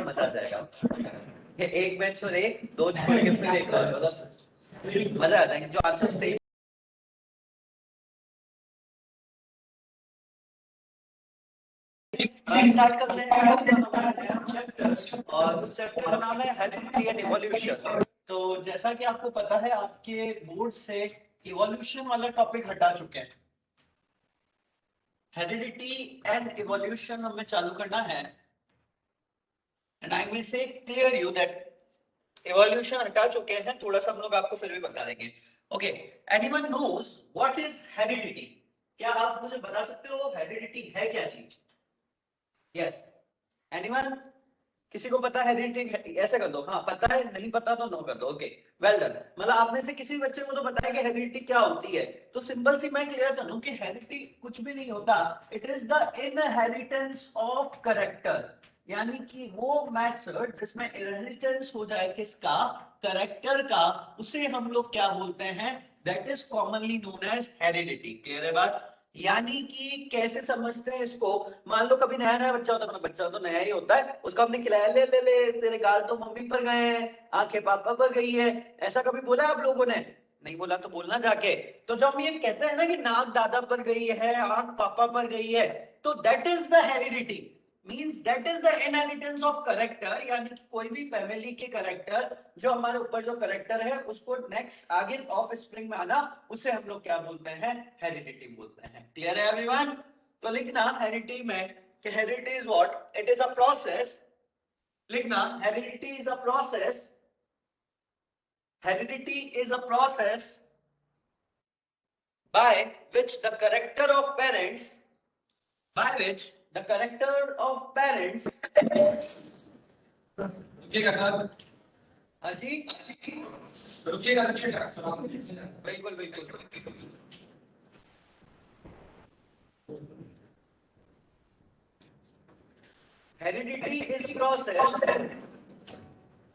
मजा आ जाएगा। एक मैच और एक दो छोड़ेंगे फिर एक और, मतलब मजा आ जाएगा। जो आंसर सेम स्टार्ट करते हैं और उस चैप्टर का नाम है हेरिडिटी एंड इवोल्यूशन। तो जैसा कि आपको पता है आपके बोर्ड से इवोल्यूशन वाला टॉपिक हटा चुके हैं, हेरिडिटी एंड इवोल्यूशन हमें चालू करना है। एंड आई मे से क्लियर यू दैट इवोल्यूशन हटा चुके हैं, थोड़ा सा हम लोग आपको फिर भी बता देंगे। Okay, anyone knows what is heredity? क्या आप मुझे बता सकते हो हेरिडिटी है क्या चीज? Yes, anyone? किसी को पता है हेरिडिटी? ऐसे कर दो, हाँ पता है, नहीं पता तो नो कर दो। Okay, well done. मतलब आप में से किसी बच्चे को तो पता है कि हेरिडिटी क्या होती है। तो सिंपल सी मैं क्लियर कर दूं कि हेरिडिटी कुछ भी नहीं होता, it is the inheritance of character. यानी कि वो मेथड जिसमें इनहेरिटेंस हो जाए किसका? कैरेक्टर का, उसे हम लोग क्या बोलते हैं? That is commonly known as heredity. Clear है बात? यानी कि कैसे समझते हैं इसको? मान लो कभी नया नया बच्चा होता है, मतलब बच्चा तो नया ही होता है, उसको हमने खिलाया, ले ले ले तेरे गाल तो मम्मी पर गए हैं, आंखें पापा पर गई है, ऐसा कभी बोला आप लोगों ने? नहीं बोला तो बोलना जाके। तो जब हम ये कहते हैं ना कि नाक दादा पर गई है, आंख पापा पर गई है, तो that is the heredity, means that is the inheritance of character. यानी कि कोई भी फैमिली के कैरेक्टर, जो हमारे ऊपर जो कैरेक्टर है उसको नेक्स्ट आगे ऑफ स्प्रिंग में आना, उसे हम लोग क्या बोलते हैं? हेरिडिटी बोलते हैं। क्लियर है एवरीवन? तो लिखना हेरिडिटी में कि heredity is what? It is a process. लिखना heredity is a process, heredity is a process by which the character of parents, by which the character of parents, हाँ जी, बिल्कुल बिल्कुल। Heredity is the process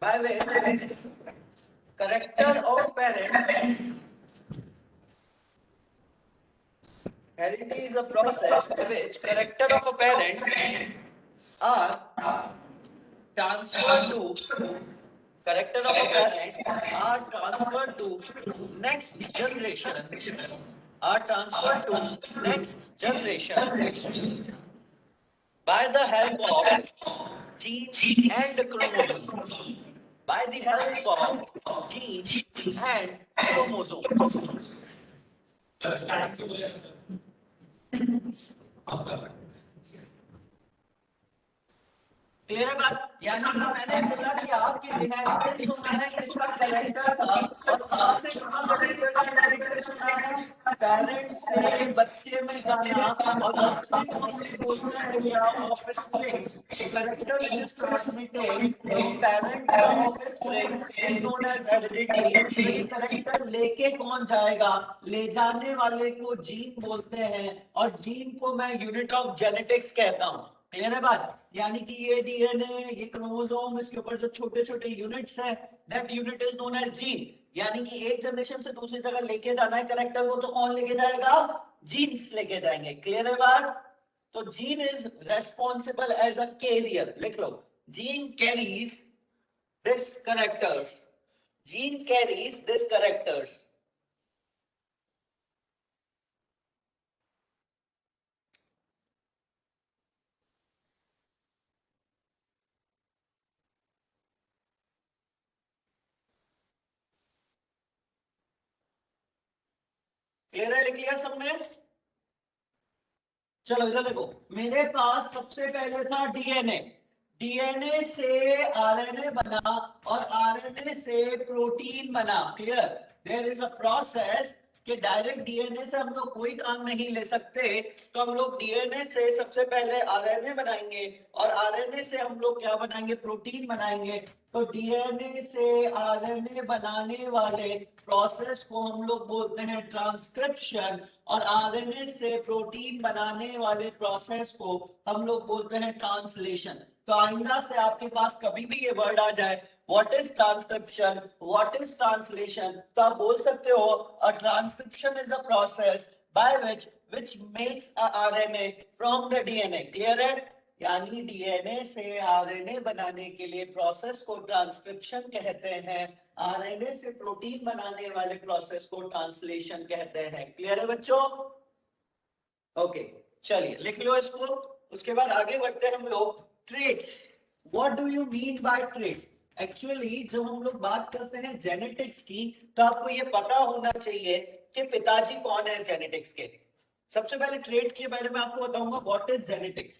by which character of parents, heredity is a process by which character of a parent are transferred to, character of a parent are transferred to next generation, are transferred to next generation by the help of genes and chromosomes, by the help of genes and chromosomes। Clear है बात? यानी कि मैंने बोला कि आपके inheritance होना है किसका? कैरेक्टर का। और कहां से कहां कैरेक्टर का इनहेरिटेंस होना है? पेरेंट्स से बच्चे में जाना, और उसे हम लोग बोलते हैं क्या? Offspring. Character which is transmitted from parent to offspring is known as heredity. तो ये कैरेक्टर लेके कौन जाएगा? ले जाने वाले को जीन बोलते हैं, और जीन को मैं यूनिट ऑफ जेनेटिक्स कहता हूं। क्लियर है बात? यानी कि ये डीएनए, ये क्रोमोसोम, इसके ऊपर जो छोटे छोटे यूनिट्स हैं, that unit is known as gene. यानी कि एक जनरेशन से दूसरी जगह लेके जाना है कैरेक्टर को, तो कौन लेके जाएगा? जीन्स लेके जाएंगे। क्लियर है बात? तो gene is responsible as a carrier. लिख लो, gene carries this characters, gene carries this characters. Clear है? लिख लिया सबने? चलो इधर देखो, मेरे पास सबसे पहले था डीएनए, डीएनए से आरएनए बना, और आरएनए से प्रोटीन बना। Clear? There is a process कि डायरेक्ट डीएनए से हम लोग कोई काम नहीं ले सकते, तो हम लोग डीएनए से सबसे पहले आरएनए बनाएंगे, और आरएनए से हम लोग क्या बनाएंगे? प्रोटीन बनाएंगे। तो डीएनए से आरएनए बनाने वाले प्रोसेस को हम लोग बोलते हैं ट्रांसक्रिप्शन, और आरएनए से प्रोटीन बनाने वाले प्रोसेस को हम लोग बोलते हैं ट्रांसलेशन। तो आइंदा से आपके पास कभी भी ये वर्ड आ जाए, what is transcription, what is translation, तो आप बोल सकते हो uh transcription is a process by which makes a RNA from the DNA। Clear है? यानी डीएनए से आरएनए बनाने के लिए प्रोसेस को ट्रांसक्रिप्शन कहते हैं, आरएनए से प्रोटीन बनाने वाले प्रोसेस को ट्रांसलेशन कहते हैं। क्लियर है बच्चों? ओके, चलिए लिख लो इसको। उसके बाद आगे बढ़ते हैं हम लोग। Traits, what do you mean by traits? Actually जब हम लोग बात करते हैं जेनेटिक्स की, तो आपको ये पता होना चाहिए कि पिताजी कौन है जेनेटिक्स के। सबसे पहले ट्रेट के बारे में आपको बताऊंगा व्हाट इज जेनेटिक्स।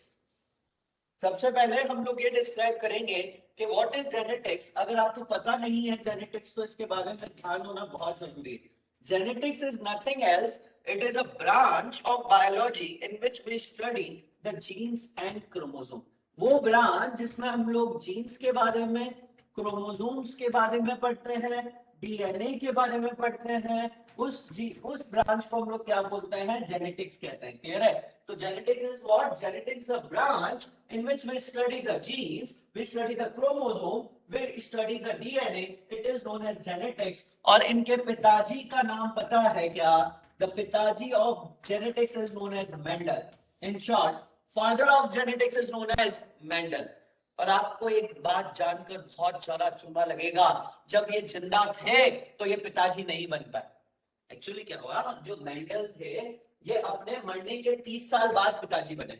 सबसे पहले हम लोग ये डिस्क्राइब करेंगे कि व्हाट इज जेनेटिक्स। अगर आपको पता नहीं है जेनेटिक्स, तो इसके बारे में ध्यान होना बहुत जरूरी है। Genetics is nothing else, it is a branch of biology in which we study the genes and chromosome। वो ब्रांच जिसमें हम लोग जीन्स के बारे में, क्रोमोसोम्स के बारे में पढ़ते हैं, डीएनए के बारे में पढ़ते हैं, उस ब्रांच को हम लोग क्या बोलते हैं? जेनेटिक्स कहते हैं। क्लियर है? तो genetics is what? Genetics is a branch in which we study the genes, we study the chromosome, we study the DNA, it is known as genetics। और इनके पिताजी का नाम पता है क्या? The पिताजी of genetics is known as Mendel। In short, father of genetics is known as Mendel। और आपको एक बात जानकर बहुत ज्यादा चुना लगेगा, जब ये जिंदा थे तो ये पिताजी नहीं बन पाए। एक्चुअली क्या हुआ, जो मेंडल थे ये अपने मरने के 30 साल बाद पिताजी बने।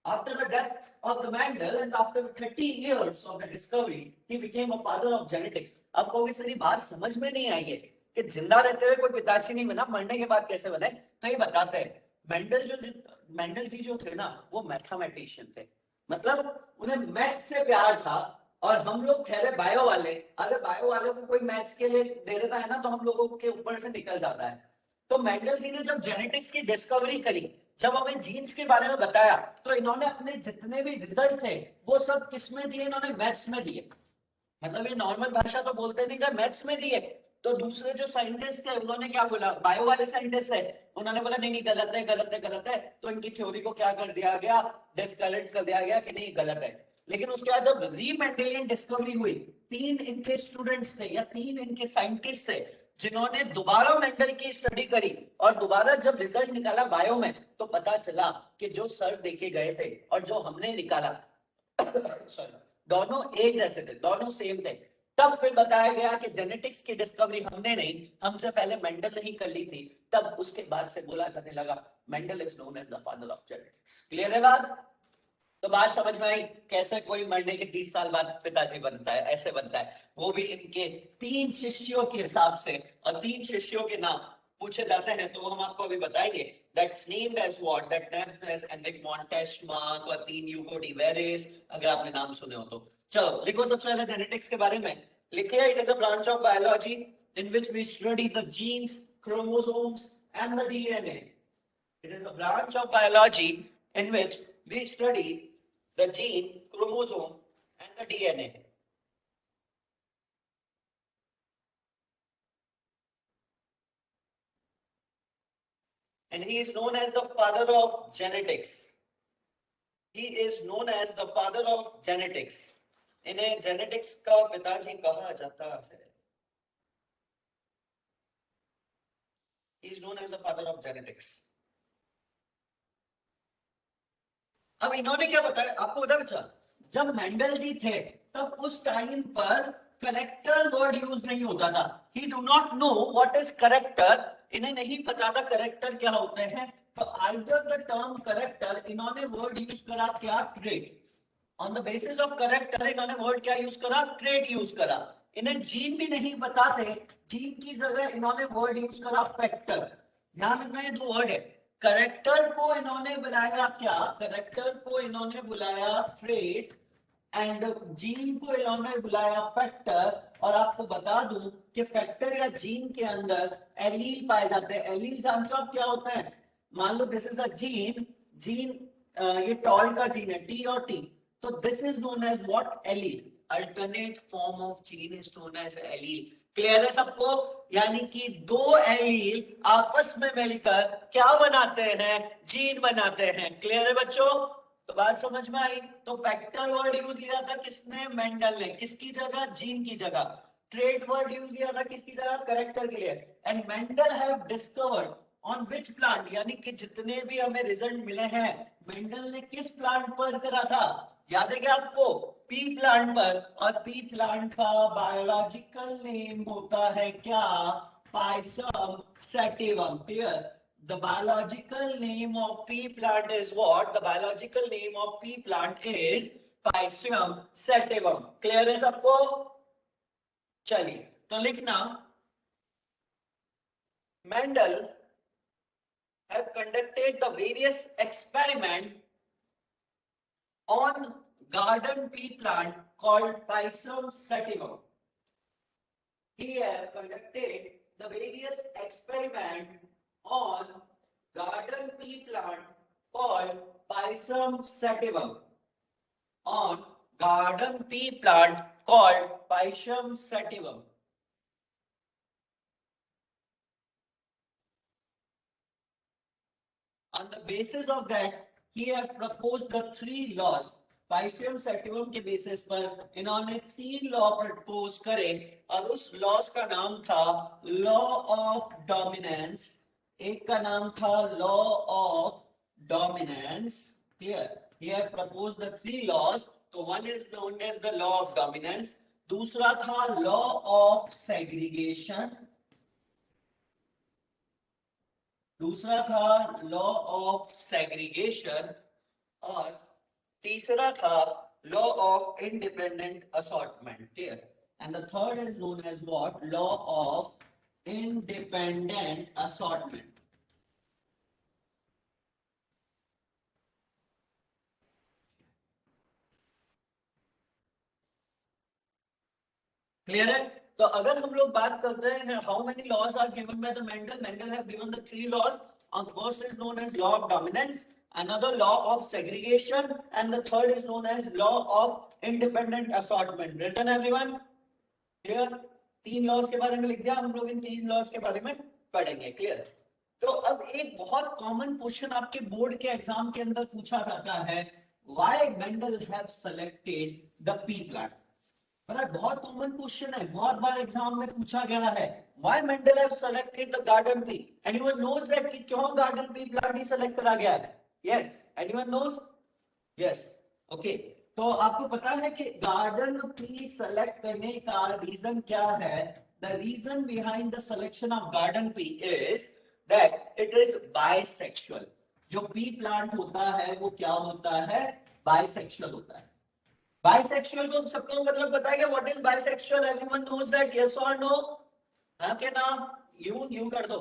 After the death of the Mendel and after 30 years of the discovery, he became a father of genetics। अब कहोगे सर ये बात समझ में नहीं आई है कि जिंदा रहते हुए कोई पिताजी नहीं बना, मरने के बाद कैसे बने? तो ये बताते हैं। मेंडल जी जो थे ना, वो मैथमेटिशियन थे। मतलब उन्हें मैथ्स से प्यार था, और हम लोग ठहरे बायो वाले। अगर बायो वाले को कोई मैथ्स के लिए दे देता है ना, तो हम लोगों के ऊपर से निकल जाता है। तो मेंडल जी ने जब जेनेटिक्स की डिस्कवरी करी, जब हमें जीन्स के बारे में बताया, तो इन्होंने अपने जितने भी रिजल्ट थे वो सब किस में दिए? इन्होंने मैथ्स में दिए। मतलब ये नॉर्मल भाषा तो बोलते नहीं थे, मैथ्स में दिए। तो दूसरे जो साइंटिस्ट थे उन्होंने क्या बोला? बायो वाले साइंटिस्ट थे, उन्होंने बोला नहीं नहीं गलत है गलत है गलत है। तो इनकी थ्योरी को क्या कर दिया गया? डिस्क्रेडिट कर दिया गया कि नहीं गलत है। लेकिन उसके बाद जब रीमेंडलियन डिस्कवरी हुई, 3 इनके स्टूडेंट्स थे या 3 इनके साइंटिस्ट थे जिन्होंने दोबारा मेंडल की स्टडी करी, और दोबारा जब रिजल्ट निकाला बायो में, तो पता चला कि जो सर देखे गए थे और जो हमने निकाला सॉरी, दोनों एक जैसे थे, दोनों सेम थे। तब फिर बताया गया कि जेनेटिक्स की डिस्कवरी हमने नहीं, हमसे पहले मेंडल नहीं कर ली थी। तब उसके बाद से बोला जाने लगा Mendel is known as the father of genetics. Clear है बात? तो बात समझ में आई कैसे कोई मरने के 30 साल बाद पिताजी बनता है? ऐसे बनता है, वो भी इनके 3 शिष्यों के हिसाब से। और 3 शिष्यों के नाम पूछे जाते हैं तो हम आपको अभी बताएंगे। That's named as what? That named as Enrique Montesmark और 3 ह्यूगो डी वेरिस, अगर आपने नाम सुने हो तो। चलो लिखो सबसे पहले जेनेटिक्स के बारे में। लिखिए, it is a branch of biology in which we study the genes, chromosomes and the DNA. It is a branch of biology in which we study the gene, chromosome and the DNA। And he is known as the father of genetics। He is known as the father of genetics। इन्हें genetics का पिताजी कहा जाता है। He is known as the father of genetics। अब इन्होंने क्या बताया आपको? पता बच्चा, जब मेंडल जी थे तब उस टाइम पर करेक्टर वर्ड यूज नहीं होता था। ही do not know what is character. इन्हें नहीं पता था करेक्टर क्या होते हैं। तो आइदर द टर्म करेक्टर, इन्होंने वर्ड यूज करा क्या? Trait. On the basis of character इन्होंने वर्ड क्या यूज करा? ट्रेट यूज करा। इन्हें जीन भी नहीं पता थे, जीन की जगह इन्होंने वर्ड यूज करा फैक्टर। ध्यान रखना, ये 2 वर्ड है। करेक्टर को इन्होंने बुलाया क्या? करेक्टर को इन्होंने बुलाया ट्रेट, एंड जीन को इन्होंने बुलाया फैक्टर। और आपको बता दूं कि फैक्टर या जीन के अंदर एलील पाए जाते हैं। एलील जानते हो आप क्या होता है? मान लो this is a gene, gene ये टॉल का जीन है, टी और टी। तो this is known as what? Allele. Alternate form of gene is known as allele. Clear है सबको? यानी कि 2 एलील आपस में मिलकर क्या बनाते हैं? जीन बनाते हैं। क्लियर है बच्चों? तो बात समझ में आई? तो फैक्टर वर्ड यूज किया था किसने? मेंडल ने। किसकी जगह? जीन की जगह। ट्रेट वर्ड यूज किया था किसकी जगह? करेक्टर के लिए। And Mendel have discovered on which plant, यानी कि जितने भी हमें रिजल्ट मिले हैं मेंडल ने किस प्लांट पर करा था, याद है क्या आपको, पी प्लांट पर। और पी प्लांट का बायोलॉजिकल नेम होता है क्या, Pisum sativum. Clear, the biological name of pea plant is what, the biological name of pea plant is Pycium sativum। Clear है सबको, चलिए तो लिखना, Mendel have conducted the various experiment on garden pea plant called Pycium sativum। He have conducted the various experiment on garden pea plant called Pycium sativum, on garden pea plant called Pycium sativum। On the basis of that, he have proposed the 3 laws। Pycium sativum के basis पर इन्होंने 3 law propose करे और उस loss का नाम था law of dominance, एक का नाम था law of dominance. Clear, he have proposed the 3 laws। तो one is known as the law of dominance, दूसरा था लॉ ऑफ सेग्रीगेशन, दूसरा था लॉ ऑफ सेग्रीगेशन, और तीसरा था law of independent assortment. Clear, and the third is known as what, law of independent assortment. Clear है, तो अगर हम लोग बात कर रहे हैं how many laws are given by the Mendel, Mendel have given the 3 laws. और first is known as law of dominance, another law of segregation, and the third is known as law of independent assortment। written everyone, clear, 3 laws के बारे में लिख दिया, हम लोग इन 3 laws के बारे में पढ़ेंगे। क्लियर, तो अब एक बहुत कॉमन क्वेश्चन आपके बोर्ड के एग्जाम के अंदर पूछा जाता है, why Mendel have selected the pea plant. बहुत कॉमन क्वेश्चन है, बहुत बार एग्जाम में पूछा गया है, why Mendel have selected the garden pea. Anyone knows that कि क्यों गार्डन पी प्लांट ही सेलेक्ट करा गया है? Yes, anyone knows? Yes, okay. तो आपको पता है कि गार्डन पी सेलेक्ट करने का रीजन क्या है? The reason behind the selection of garden pea is that it is bisexual. जो पी प्लांट होता है वो क्या होता है? बाइसेक्सुअल होता है। बाइसेक्सुअल को सबको मतलब बताएगा what is bisexual? Everyone knows that, yes और नो? हां के ना? यू कर दो,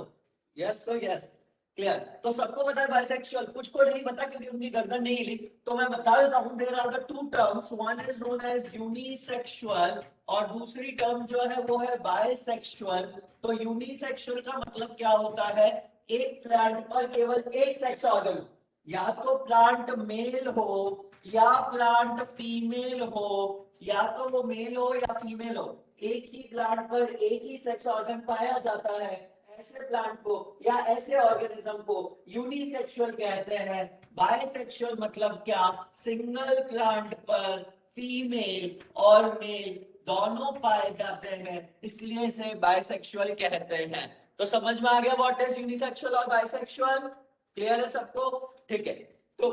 यस तो यस। क्लियर, तो सबको पता है बाइसेक्सुअल, कुछ को नहीं पता क्योंकि उनकी गर्दन नहीं हिली, तो मैं बता देता हूं। There are the 2 terms, one is known as unisexual और दूसरी टर्म जो है वो है बाइसेक्सुअल। तो यूनिसेक्सुअल का मतलब क्या होता है? एक प्लांट पर केवल एक सेक्स ऑर्गन, या तो प्लांट मेल हो या प्लांट फीमेल हो, या तो वो मेल हो या फीमेल हो, एक ही प्लांट पर एक ही सेक्स ऑर्गन पाया जाता है। ऐसे प्लांट को या ऐसे ऑर्गेनिज्म को यूनिसेक्सुअल कहते हैं। बाइसेक्सुअल मतलब क्या? सिंगल प्लांट पर फीमेल और मेल दोनों पाए जाते हैं, इसलिए इसे बाइसेक्सुअल कहते हैं। तो समझ में आ गया व्हाट इज यूनिसेक्सुअल और बाइसेक्सुअल? क्लियर है सबको? ठीक है, तो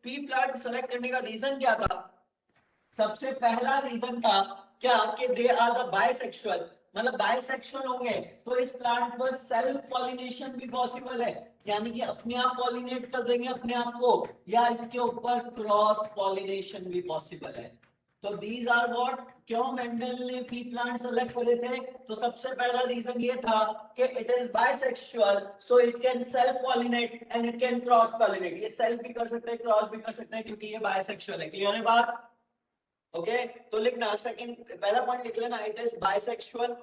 पी प्लांट सेलेक्ट करने का रीजन क्या था? सबसे पहला रीजन था क्या कि दे आर द बाइसेक्सुअल, मतलब बाइसेक्सुअल होंगे तो इस प्लांट पर सेल्फ पॉलिनेशन भी पॉसिबल है, यानी कि अपने आप पॉलिनेट कर देंगे अपने आप को, या इसके ऊपर क्रॉस पॉलिनेशन भी पॉसिबल है। तो दीज आर व्हाट, क्यों मेंडल ने पी प्लांट सेलेक्ट करे थे? तो सबसे पहला रीजन ये था कि it is bisexual, so it can self pollinate and it can cross pollinate. ये सेल्फ भी कर सकते हैं, क्रॉस भी कर सकते हैं, क्योंकि ये बाइसेक्सुअल है। क्लियर है बात? ओके, तो लिखना सेकंड, पहला पॉइंट लिख लेना, इट इज बाइसेक्सुअल।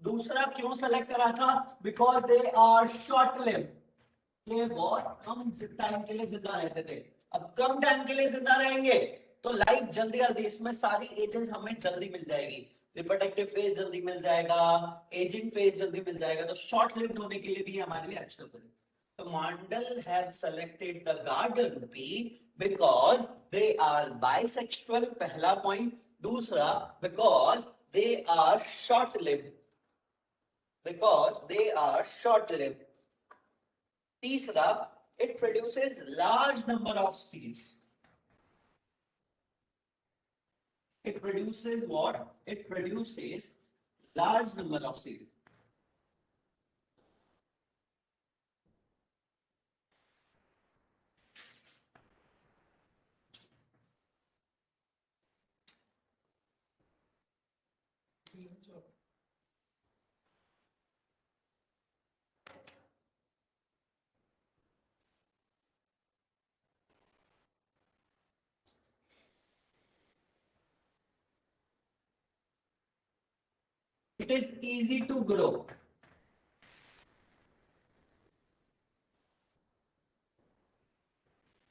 दूसरा क्यों सेलेक्ट करा था? Because they are short lived. ये बहुत कम टाइम के लिए जिंदा रहते थे, अब कम टाइम के लिए जिंदा रहेंगे तो लाइफ जल्दी जल्दी, इसमें सारी एजेस हमें जल्दी मिल जाएगी, रिप्रोडक्टिव फेज जल्दी मिल जाएगा, एजिंग फेज जल्दी मिल जाएगा, तो शॉर्ट लिव्ड होने के लिए भी हमारे लिए अच्छा होगा। तो Mandel have selected the garden pea because they are bisexual, पहला पॉइंट। दूसरा, because they are short lived, because they are short lived। तीसरा, it produces large number of seeds. It produces what? It produces large number of seeds. It is easy to grow.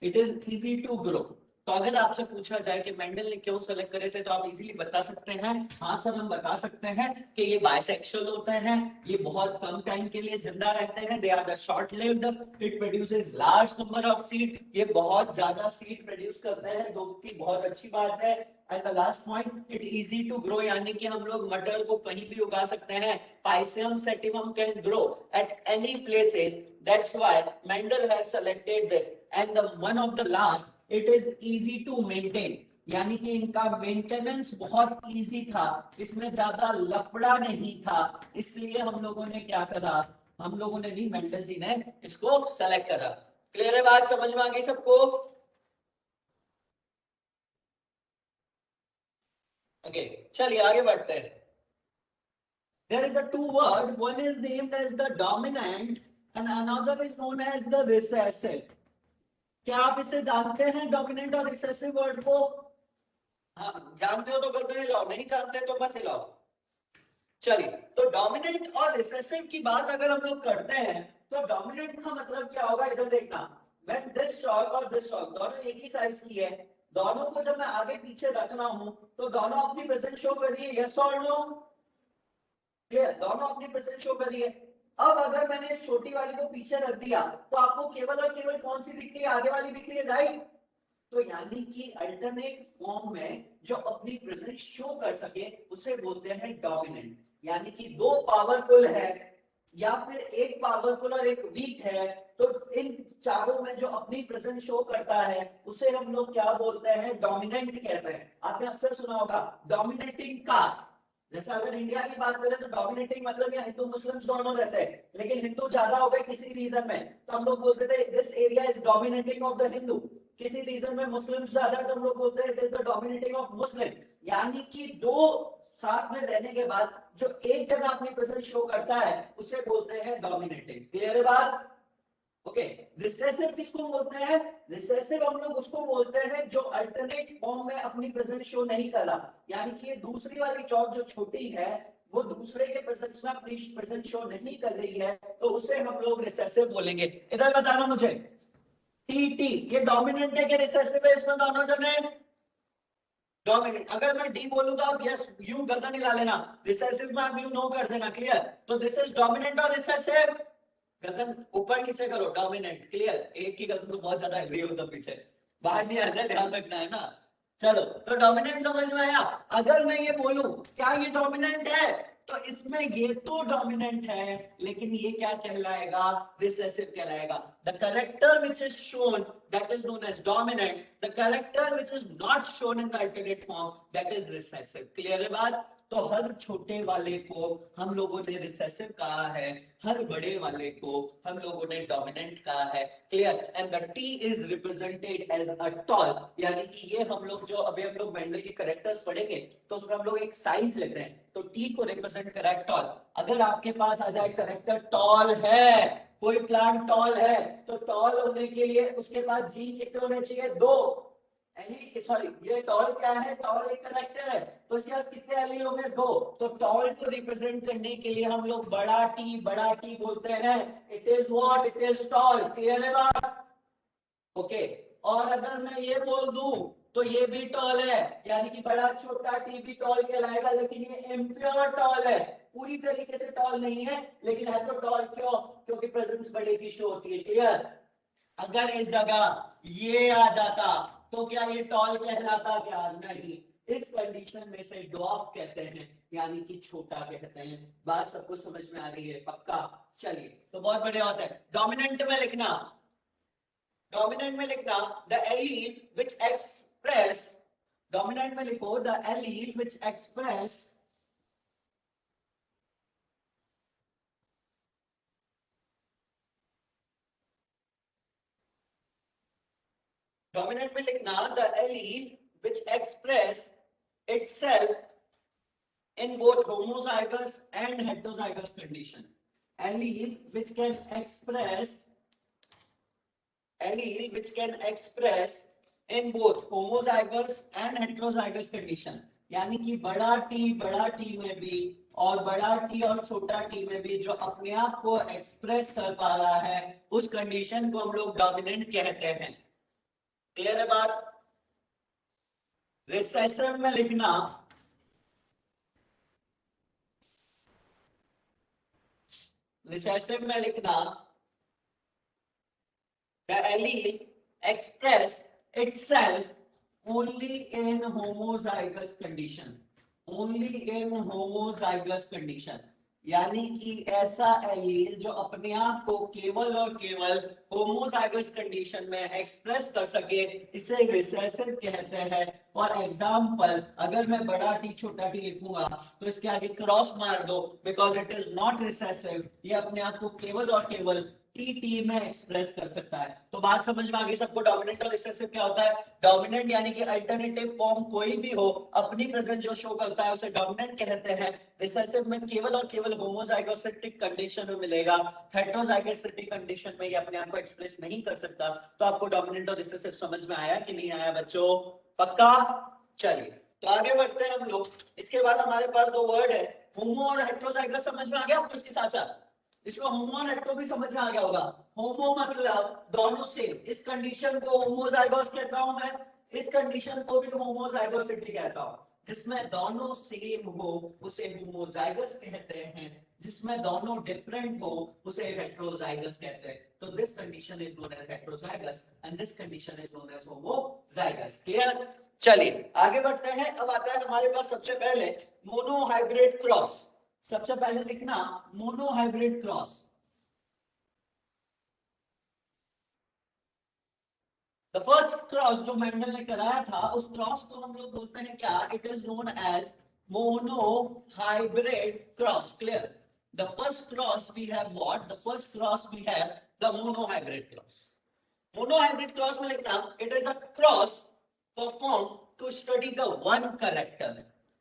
It is easy to grow. तो अगर आपसे पूछा जाए कि Mendel ने क्यों select करे थे, तो आप इजीली बता सकते हैं, हाँ सर हम बता सकते हैं कि ये बाइसेक्सुअल होते हैं, ये बहुत कम टाइम के लिए जिंदा रहते हैं, they are the short lived, it produces large number of seed, ये बहुत ज्यादा सीड प्रोड्यूस करते हैं, जो कि बहुत अच्छी बात है। And the last point, it easy to grow, यानी कि हम लोग मटर को कहीं भी उगा सकते हैं, Pisum sativum can grow at any places, that's why Mendel have selected this. And the one of the last, it is easy to maintain, यानी कि इनका मेंटेनेंस बहुत इजी था, इसमें ज्यादा लफड़ा नहीं था, इसलिए हम लोगों ने क्या करा, हम लोगों ने नहीं, मेंडल जी ने इसको सेलेक्ट करा। क्लियर है बात, समझ में आ गई सबको? ओके, चलिए आगे बढ़ते हैं। There is a two word, one is named as the dominant and another is known as the recessive. क्या आप इसे जानते हैं, डोमिनेंट और रिसेसिव वर्ड को? हाँ, जानते हो तो गर्दन हिलाओ, नहीं जानते तो मत हिलाओ। चलिए, तो डोमिनेंट और रिसेसिव की बात अगर हम लोग करते हैं, तो डोमिनेंट का मतलब क्या होगा, इधर देखना, when this chalk और this chalk दोनों एक ही साइज की है, दोनों को जब मैं आगे पीछे रखना हूं, तो दोनों अपनी प्रेजेंस शो कर रही है, यस और नो? क्लियर, दोनों अपनी प्रेजेंस शो कर रही है। अब अगर मैंने इस छोटी वाली को पीछे रख दिया, तो आपको केवल और केवल कौन सी दिख रही है, आगे वाली दिख रही है, राइट? तो यानी कि अल्टरनेट फॉर्म में जो अपनी प्रेजेंस शो कर सके उसे बोलते हैं डोमिनेंट, यानी कि दो पावरफुल है या फिर एक पावरफुल और एक वीक है, तो इन चारों में जो अपनी प्रेजेंस शो करता है उसे हम लोग क्या बोलते हैं, डोमिनेंट कहते हैं। आपने अक्सर सुना होगा डोमिनेटिंग कास्ट, जैसे अगर इंडिया की बात करें तो डोमिनेटिंग मतलब यहाँ हिंदू मुस्लिम्स दोनों रहते हैं, लेकिन हिंदू ज्यादा हो गए किसी रीजन में, तो हम लोग बोलते थे this area is dominating of the Hindu. किसी रीजन में मुस्लिम्स ज्यादा है तो हम लोग बोलते हैं it is the dominating of Muslim, यानी कि दो साथ में रहने के बाद जो एक जगह अपनी प्रेजेंस शो करता है उसे बोलते हैं डोमिनेटिंग। क्लियर है बात? ओके, रिसेसिव किसको बोलते हैं? रिसेसिव हम लोग उसको बोलते हैं जो अल्टरनेट फॉर्म में अपनी प्रेजेंस शो नहीं कर रहा, यानी कि ये दूसरी वाली चौक जो छोटी है वो दूसरे के प्रेजेंस में अपनी प्रेजेंस शो नहीं कर रही है, तो उसे हम लोग रिसेसिव बोलेंगे। इधर बताना मुझे, टी टी ये डोमिनेंट है कि रिसेसिव है, इसमें दोनों जने डोमिनेंट। अगर मैं डी बोलूं तो आप यस यू गर्दन हिला लेना, रिसेसिव में आप यू नो कर देना। क्लियर? तो दिस इज डोमिनेंट और रिसेसिव, गर्दन ऊपर नीचे करो, डोमिनेंट। क्लियर? एक की गर्दन तो बहुत ज्यादा हिल रही है उधर पीछे, बाहर नहीं आ जाए, ध्यान रखना है ना। चलो, तो डोमिनेंट समझ में आया। अगर मैं ये बोलूं क्या ये डोमिनेंट है, तो इसमें ये तो डोमिनेंट है, लेकिन ये क्या कहलाएगा, रिसेसिव कहलाएगा। The character which is shown that is known as dominant, the character which is not shown in the alternate form that is recessive. Clear है बात? तो हर छोटे वाले को हम लोगों ने रिसेसिव कहा है, हर बड़े वाले को हम लोगों ने डोमिनेंट कहा है। Clear? And the T is represented as a tall, यानी कि ये हम लोग जो अभी हम लोग मेंडल के कैरेक्टर्स पढ़ेंगे तो उसमें हम लोग एक साइज लेते हैं, तो टी को रिप्रेजेंट करा है टॉल। अगर आपके पास आ जाए कैरेक्टर टॉल है, कोई प्लांट टॉल है, तो टॉल होने के लिए उसके पास जीन कितने होने चाहिए, दो। सॉरी, ये टॉल क्या है, टॉल एक कैरेक्टर है, तो इसके पास कितने एलील होंगे, दो। तो टॉल को रिप्रेजेंट करने के लिए हम लोग बड़ा टी बोलते हैं, it is what, it is tall. Clear है बात? ओके, और अगर मैं ये बोल दूं तो ये भी टॉल है, यानी कि बड़ा छोटा टी भी टॉल कहलाएगा, लेकिन ये इम्प्योर टॉल है, पूरी तरीके से टॉल नहीं है, लेकिन है तो टॉल। क्यों? क्योंकि प्रेजेंस बड़े की शो होती है। क्लियर? अगर इस जगह ये आ जाता तो क्या ये टॉल कहलाता? क्या नहीं, इस कंडीशन में से ड्वार्फ कहते हैं, यानी कि छोटा कहते हैं। बात सबको समझ में आ रही है? पक्का? चलिए तो बहुत बढ़िया होता है। डोमिनेंट में लिखना, the allele which express, dominant में लिखो the allele which express dominant में लिखना the allele which express itself in both homozygous and heterozygous condition. Allele which can express in both homozygous and heterozygous condition. यानी कि बड़ा T में भी और बड़ा टी और छोटा टी में भी जो अपने आप को एक्सप्रेस कर पा रहा है उस कंडीशन को हम लोग डोमिनेंट कहते हैं। क्लियर है बात? रिसेसिव में लिखना the allele express itself only in homozygous condition, यानी कि ऐसा एलील जो अपने आप को केवल और केवल होमोजाइगस कंडीशन में एक्सप्रेस कर सके इसे रिसेसिव कहते हैं। फॉर एग्जांपल अगर मैं बड़ा टी छोटा टी लिखूंगा तो इसके आगे क्रॉस मार दो, because it is not recessive, ये अपने आप को केवल और केवल टी में एक्सप्रेस कर सकता है। तो बात समझ में आ गई सबको? डोमिनेंट और रिसेसिव क्या होता है? डोमिनेंट यानी कि अल्टरनेटिव फॉर्म कोई भी हो अपनी प्रेजेंस जो शो करता है उसे डोमिनेंट कहते हैं। रिसेसिव में केवल और केवल होमोजाइगोसिटिक कंडीशन में मिलेगा, हेटेरोजाइगोसिटिक कंडीशन में ये अपने आप को एक्सप्रेस नहीं कर सकता। तो आपको डोमिनेंट और रिसेसिव समझ में आया कि नहीं आया बच्चों? पक्का? चलिए तो आगे बढ़ते हैं हम लोग। इसके बाद हमारे पास दो वर्ड है, होमो और हेटेरोजाइगस। समझ में आ गया आपको? इसके साथ साथ इसमें होमो और हेटेरो भी समझ में आ गया होगा। होमो मतलब दोनों से, इस कंडीशन को होमोजाइगोस कहता हूं मैं, इस कंडीशन को भी होमोजाइगोसिटी कहता हूं। जिसमें दोनों सेम हो उसे होमोजाइगस कहते हैं, जिसमें दोनों डिफरेंट हो उसे हेटेरोजाइगस कहते हैं। तो this condition is known as heterozygous and this condition is known as homozygous. Clear? चलिए आगे बढ़ते हैं। अब आता है हमारे पास सबसे पहले मोनोहाइब्रिड क्रॉस। सबसे पहले लिखना monohybrid cross. The first cross जो मेंडल ने कराया था उस क्रॉस को हम लोग बोलते हैं क्या? It is known as monohybrid cross. Clear? The first cross we have what? The first cross we have the monohybrid cross. Monohybrid cross में लिखना it is a cross performed to study the one character.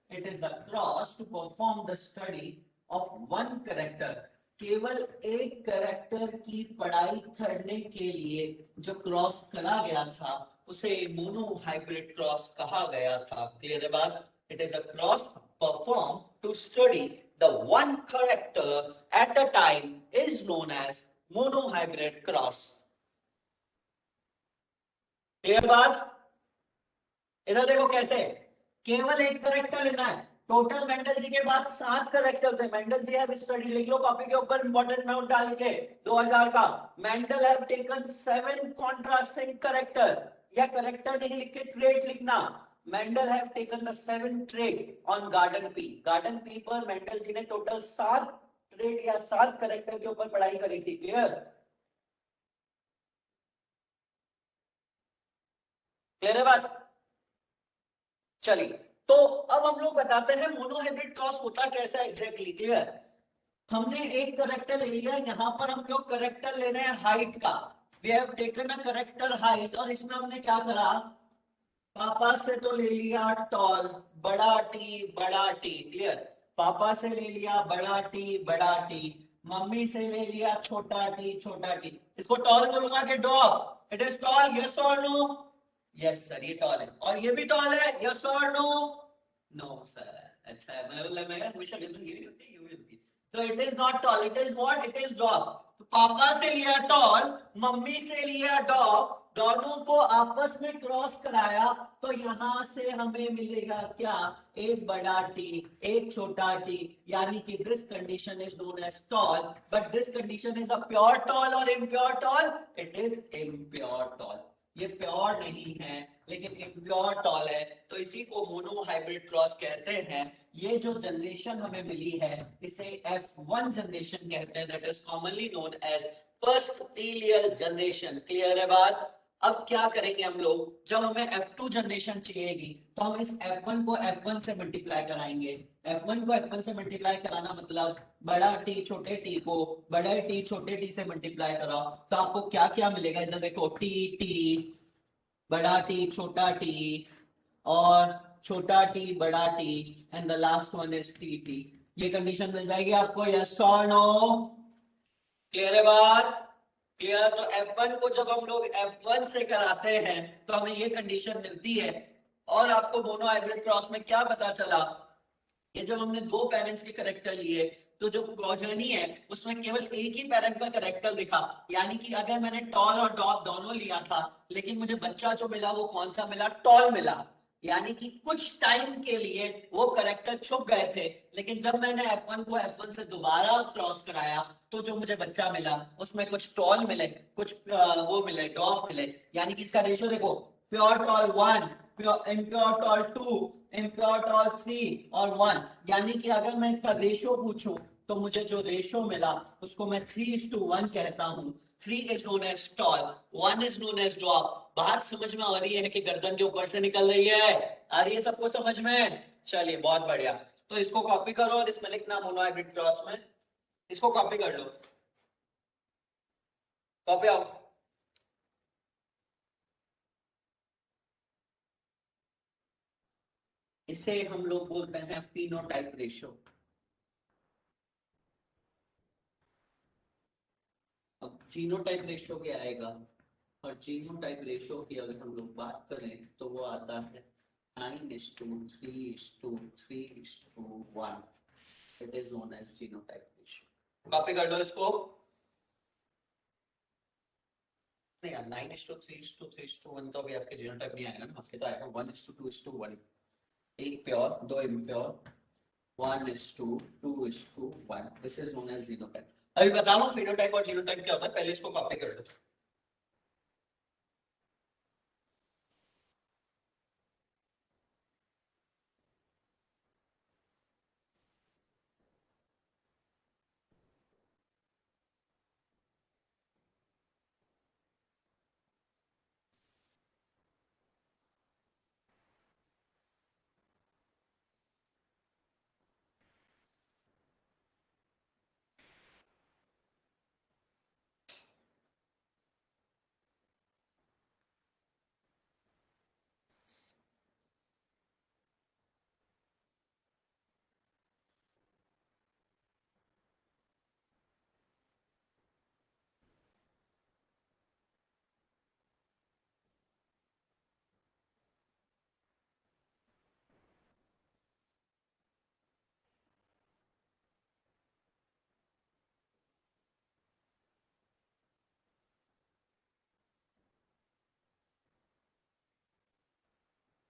It is a cross to perform the study of one character. केवल एक character की पढ़ाई करने के लिए जो क्रॉस करा गया था उसे मोनोहाइब्रिड क्रॉस कहा गया था। क्लियर है बात? It is a cross performed to study the one character at a time is known as monohybrid cross. Clear बात? इधर देखो कैसे केवल एक कैरेक्टर लेना है। टोटल मेंडल जी के पास 7 कैरेक्टर थे। मेंडल जी हैव स्टडी, लिख लो कॉपी के ऊपर इंपॉर्टेंट नोट डाल के 2000 का। Mendel have taken 7 contrasting character, या कैरेक्टर नहीं लिख के ट्रेट लिखना। Mendel have taken the 7 trait on garden pea. Garden pea पर मेंडल जी ने टोटल 7 ट्रेट या 7 कैरेक्टर के ऊपर पढ़ाई करी थी। क्लियर? क्लियर है बात? चलिए तो अब हम लोग बताते हैं मोनोहाइब्रिड क्रॉस होता कैसा एग्जैक्टली। क्लियर? हमने एक करेक्टर ले लिया, यहां पर हम लोग करेक्टर ले रहे हैं हाइट का। We have taken a character height, और इसमें हमने क्या करा? पापा से तो ले लिया टॉल, बड़ा टी। क्लियर? पापा से ले लिया बड़ा टी, मम्मी से ले लिया छोटा टी। इसको टॉल बोलूंगा कि dog? It is tall, yes और नो? यस सर ये टॉल है, और ये भी टॉल है, यस और नो? No sir. अच्छा है, मैं हमेशा रीजन ये भी होती है, ये भी होती है। तो it is not toll, it is what? It is dog. तो पापा से लिया टॉल, मम्मी से लिया डॉग, दोनों को आपस में क्रॉस कराया तो यहां से हमें मिलेगा क्या? एक बड़ा टी, एक छोटा टी, यानी कि this condition is known as tall. But this condition is a pure tall और impure tall? It is impure tall. ये प्योर नहीं है लेकिन इम्प्योर टॉल है, तो इसी को मोनो हाइब्रिड क्रॉस कहते हैं। ये जो जनरेशन हमें मिली है इसे F1 जनरेशन कहते हैं, that is commonly known as first filial generation. Clear है बात? अब क्या करेंगे हम लोग, जब हमें F2 जनरेशन चाहिएगी तो हम इस F1 को F1 से मल्टीप्लाई कराएंगे। F1 को F1 से मल्टीप्लाई कराना मतलब बड़ा टी छोटे टी को बड़ा टी छोटे टी से मल्टीप्लाई कराओ, तो आपको क्या क्या मिलेगा, इधर देखो टी टी बड़ा टी छोटा टी और छोटा टी बड़ा T and the last one is T T. ये कंडीशन मिल जाएगी आपको, यस और नो? क्लियर है बात? क्लियर? तो F1 को जब हम लोग F1 से कराते हैं तो हमें ये कंडीशन मिलती है। और आपको मोनो हाइब्रिड क्रॉस में क्या पता चला, ये जब हमने दो पेरेंट्स के करेक्टर लिए तो जो प्रोजेनी है उसमें केवल एक ही पेरेंट का करेक्टर दिखा, यानी कि अगर मैंने टॉल और डॉफ दोनों लिया था लेकिन मुझे बच्चा जो मिला वो कौन सा मिला, टॉल मिला, यानी कि कुछ टाइम के लिए वो करेक्टर छुप गए थे। लेकिन जब मैंने F1 को F1 से दोबारा क्रॉस कराया तो जो मुझे बच्चा मिला उसमें कुछ टॉल मिले, कुछ वो मिले डॉफ मिले, यानी कि इसका रेशियो देखो, pure tall 1, impure tall 2, impure tall 3 और 1, यानी कि अगर मैं इसका रेशियो पूछूं तो मुझे जो रेशियो मिला उसको मैं 3:1 कहता हूं। 3 is known as tall, 1 is known as dwarf. बात समझ में आ रही है कि गर्दन के ऊपर से निकल रही है? आ रही है सबको समझ में? चलिए बहुत बढ़िया। तो इसको कॉपी करो और इसमें लिखना मोनो हाइब्रिड क्रॉस में, इसको कॉपी कर लो, कॉपी आउट। इसे हम लोग बोलते हैं फिनोटाइप रेशियो। अब जीनोटाइप रेशियो क्या आएगा, और जीनोटाइप रेशियो की अगर हम लोग बात करें तो वो आता है 9:3:3:1। It is known as genotype ratio. Copy कर लो इसको। नहीं यार, 9:3:3:1 तो अभी आपके जीनोटाइप नहीं आएगा ना, आपके तो आएगा 1:2:1। एक प्योर दो impure, 1:2:1, this is known as genotype. अभी बता रहा हूँ फिनोटाइप और जीनोटाइप क्या होता है, पहले इसको कॉपी कर लो।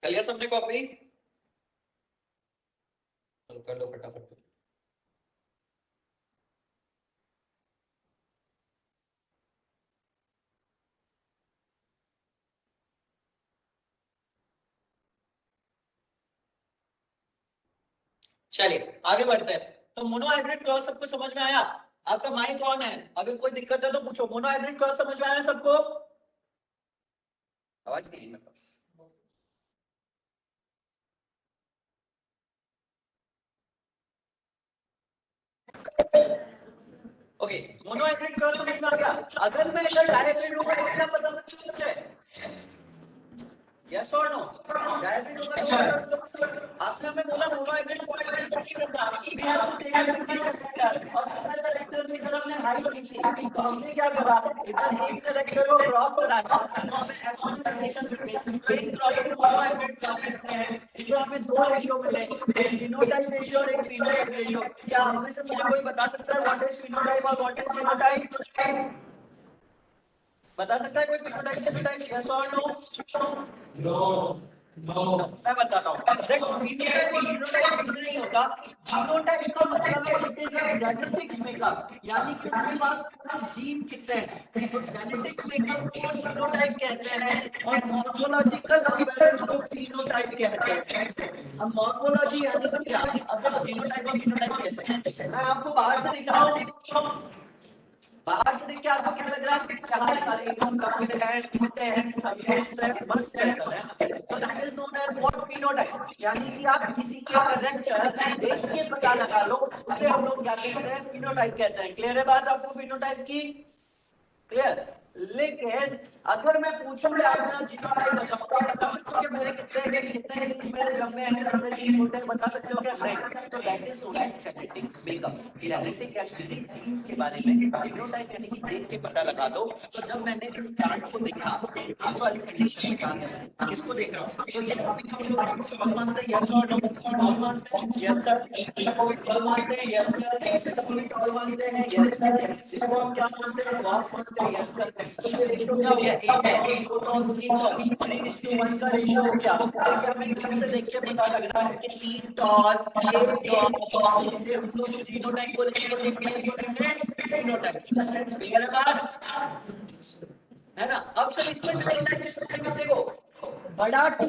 कर लिया सबने कॉपी? चलो कर लो फटाफट। चलिए आगे बढ़ते हैं। तो मोनो हाइब्रिड क्रॉस सबको समझ में आया? आपका माइक ऑन है, अगर कोई दिक्कत है तो पूछो। मोनो हाइब्रिड क्रॉस समझ में आया सबको? आवाज नहीं आई मेरे पास। ओके, मोनो हाइब्रिड क्रॉस समझ में आ गया? अगर मैं इधर डायरेक्ट लूंगा तो क्या पता सकते हो मुझे? यस और नो? डायरेक्ट लूंगा तो आपने हमें बोला मोनो हाइब्रिड कोई नहीं करता, we have to take a single character, और सिंगल कैरेक्टर में इधर हमने हाई की थी, तो हमने क्या करा, इधर एक कैरेक्टर को क्रॉस कराया, तो हमें F1 कंडीशन मिली। तो इस क्रॉस को मोनो हाइब्रिड क्रॉस कहते हैं। इसमें हमें दो रेशियो मिले, एक जीनोटाइप रेशियो और एक फिनोटाइप रेशियो। क्या हमें से मुझे कोई बता सकता है व्हाट इज फिनोटाइप और व्हाट इज जीनोटाइप? बता सकता है कोई फिनोटाइप जीनोटाइप? यस और नो? नो। मैं बताता हूँ, देखो फिनोटाइप और जीनोटाइप नहीं होता। का। जीनोटाइप का मतलब है it is a genetic makeup, यानी कि उसके पास जीन कितने हैं, तो जेनेटिक मेकअप को जीनोटाइप कहते हैं और मॉर्फोलॉजिकल अपीयरेंस को फिनोटाइप कहते हैं। अब मॉर्फोलॉजी यानी कि क्या, अब देखो जीनोटाइप और फिनोटाइप कैसे, मैं आपको बाहर से दिख रहा हूँ, बाहर से देख के आपको क्या लग रहा है, यहाँ सारे एकदम कपड़े हैं, टूटे हैं, तंदुरुस्त है, मस्त है सब, है। तो that is known as what, phenotype, यानी कि आप किसी के कैरेक्टर देख के पता लगा लो, उसे हम लोग क्या कहते हैं, फिनोटाइप कहते हैं। क्लियर है बात आपको फिनोटाइप की, क्लियर। लेकिन अगर मैं पूछूं कि आप मेरा जीनोटाइप बताओ, तो बता सकते हो कि मेरे कितने जीन्स मेरे लंबे हैं, कितने जीन्स छोटे हैं, बता सकते हो क्या, नहीं। तो that is known as genetic makeup. Genetic actually genes के बारे में, जीनोटाइप यानी कि देख के पता लगा दो। तो जब मैंने इस प्लांट को देखा इस वाली कंडीशन में, कहा गया मैंने किसको देख रहा हूं, तो ये कभी हम लोग इसको टॉल मानते हैं, यस और नो, टॉल मानते हैं, यस सर, इसको भी टॉल मानते हैं, यस सर, इसको भी टॉल मानते हैं, यस सर, इसको हम क्या मानते हैं, डॉग मानते हैं, यस सर। तो ये रेशियो क्या हो गया, एक टॉल, दो टॉल, तीन टॉल, 3:1 का रेशियो हो गया। तो क्या मैं दूर से देख के पता लग रहा है कि 3 टॉल, एक डॉग, इसे हम लोग जीनोटाइप बोलेंगे, तो ये बोलेंगे फिनोटाइप। क्लियर है बात, है ना। अब सर इसमें देखो, बड़ा टी,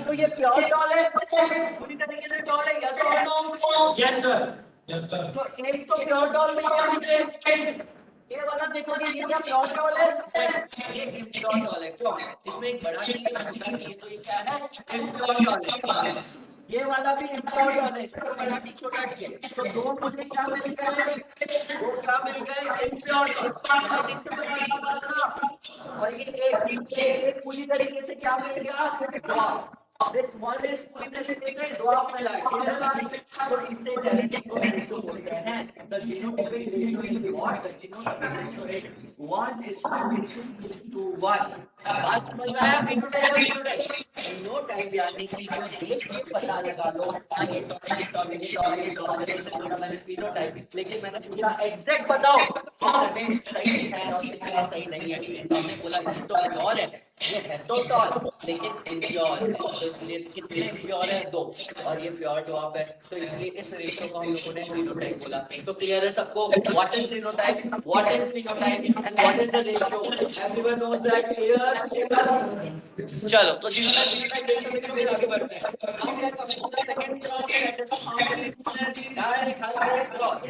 तो ये प्योर टॉल है, पूरी तरीके से टॉल है, यस और नो, यस सर। तो एक तो प्योर टॉल मिल गया मुझे, ये वाला देखोगे ये क्या प्योर टॉल है, ये इम्प्योर टॉल है। क्यों, इसमें एक बड़ा टी है, छोटा टी है, तो ये क्या है, इम्प्योर टॉल है। ये वाला भी इम्प्योर टॉल है, इसमें बड़ा टी छोटा टी है, तो दो मुझे क्या मिल गए, वो क्या मिल गए, इम्प्योर टॉल। लाइटिंग से पता लगा था। और ये एक पूरी तरीके से क्या मिल गया, ड्वार्फ। This one is पूरी तरीके से ड्वार्फ मिला है। क्लियर है बात, तो इसे जेनेटिक रेशियो बोलते हैं। The genotypic ratio is what? The genotypic ratio is 1:2:1। अब बात समझ में आया, फिनोटाइप और जीनोटाइप। फिनोटाइप यानी कि जो देख के पता लगा लो, हाँ ये टॉल है, ये टॉल है, ये टॉल है, ये टॉल है, तो उसे बोला मैंने फिनोटाइप। लेकिन मैंने पूछा एग्जैक्ट बताओ कितने सही है और कितने सही नहीं है, तो हमने बोला ये तो प्योर है, ये है तो टॉल लेकिन इम्प्योर है, तो इसलिए कितने इम्प्योर है, 2, और ये प्योर ड्वार्फ है, तो इसलिए इस रेशियो को हम लोगों ने जीनोटाइप बोला। तो क्लियर है सबको, what is genotype, what is phenotype and what is the ratio, everyone knows that, clear. चलो तो जीनोटाइप फिनोटाइप रेशियो देखो, फिर आगे बढ़ते हैं। Now we are coming to the second cross that is found in dihybrid cross.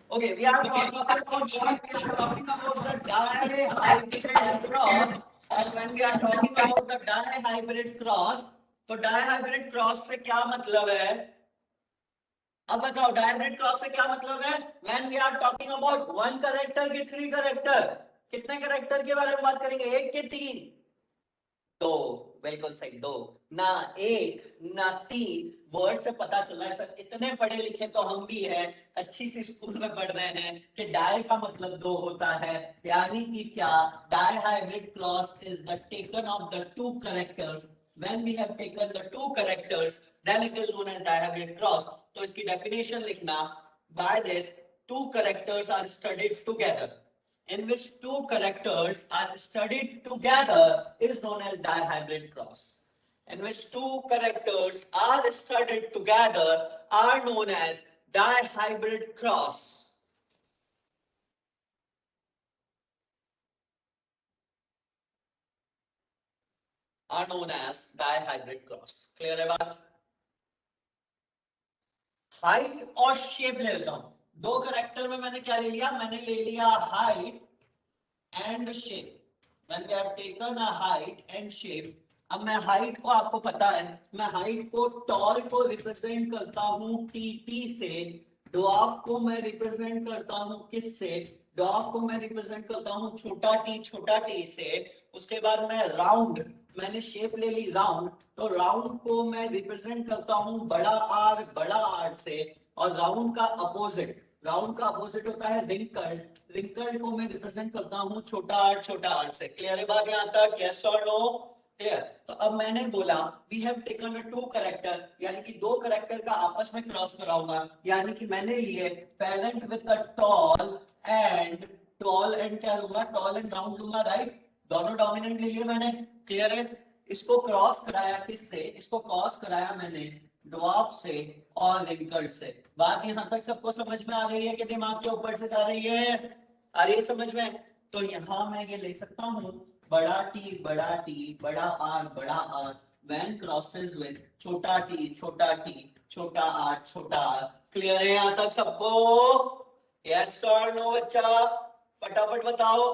Okay, we are talking about what? We are talking about the dihybrid cross, and when we are talking about the dihybrid cross, तो dihybrid cross से क्या मतलब है? अब बताओ dihybrid cross से क्या मतलब है? When we are talking about one character के 3 character, कितने character के बारे में बात करेंगे? 1 के 3? 2, बिल्कुल सही, 2, ना 1 ना 3। वर्ड से पता चला है सर, इतने पढ़े लिखे तो हम भी हैं, अच्छी सी स्कूल में पढ़ रहे हैं कि डाई का मतलब 2 होता है, यानी कि क्या, dihybrid cross is the taken of the 2 characters. When we have taken the 2 characters then it is known as dihybrid cross. तो इसकी डेफिनेशन लिखना, by this 2 characters are studied together, in which 2 characters are studied together is known as dihybrid cross. In which 2 characters are studied together are known as dihybrid cross. Are known as dihybrid cross. Clear है बात? Height और shape ले लेता हूं। 2 character में मैंने क्या ले लिया, मैंने ले लिया height and shape. When we have taken a height and shape, अब मैं हाइट को, आपको पता है मैं हाइट को, टॉल को रिप्रेजेंट करता हूं टी से, ड्वार्फ को मैं रिप्रेजेंट करता हूं किससे, ड्वार्फ को मैं रिप्रेजेंट करता हूं छोटा टी से। उसके बाद मैं राउंड, मैंने शेप ले ली राउंड, तो राउंड को मैं रिप्रेजेंट करता हूं बड़ा आर से, और राउंड का अपोजिट, राउंड का अपोजिट होता है रिंकल्ड, रिंकल्ड को मैं रिप्रेजेंट करता हूँ छोटा आर से। क्लियर है बात यहाँ तक? यस और नो? क्लियर? तो अब मैंने बोला we have taken a two character, यानी कि दो कैरेक्टर का आपस में क्रॉस कराऊंगा, यानी कि मैंने लिए parent with a tall and क्या लूंगा? टॉल एंड राउंड लूंगा, राइट? दोनों डोमिनेंट ले लिए मैंने। क्लियर है? इसको क्रॉस कराया किससे? इसको क्रॉस कराया मैंने ड्वार्फ से और रिंकल्ड से। बात यहां तक सबको समझ में आ रही है कि दिमाग के ऊपर से जा रही है? आ रही है समझ में? तो यहां मैं ये ले सकता हूं बड़ा टी बड़ा आर व्हेन क्रॉसेस विद छोटा टी छोटा आर। क्लियर है यहां तक सबको? यस और नो बच्चा? फटाफट बताओ।